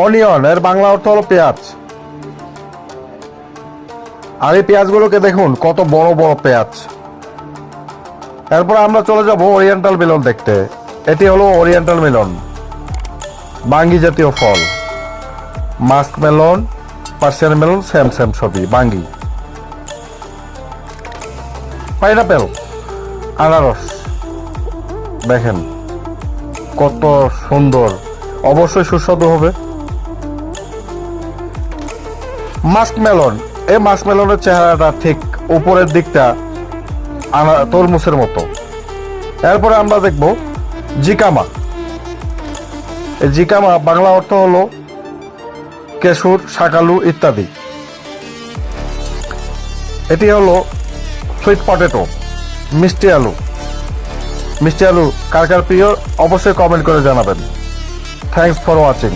Onion এর বাংলা অর্থ হলো পেঁয়াজ। আর এই পেঁয়াজগুলোকে দেখুন কত বড় বড় পেঁয়াজ। এরপর আমরা চলে যাব ওরিয়েন্টাল মেলন দেখতে। এটি হলো ওরিয়েন্টাল মেলন, বাঙ্গি জাতীয় ফল। Musk melon, Persian melon same same সবই বাঙ্গি। পাইনাপেল, আনারস, দেখেন কত সুন্দর, অবশ্যই সুস্বাদু হবে। মাস্ক মেলন, এই মাস্ক মেলনের চেহারাটা ঠিক উপরের দিকটা তরমুজের মতো। এরপরে আমরা দেখব জিকামা। এই জিকামা বাংলা অর্থ হলো কেশর, শাকালু ইত্যাদি। এটি হলো সুইট পটেটো, মিষ্টি আলু। মিষ্টি আলু কার কার প্রিয় অবশ্যই কমেন্ট করে জানাবেন। Thanks for watching.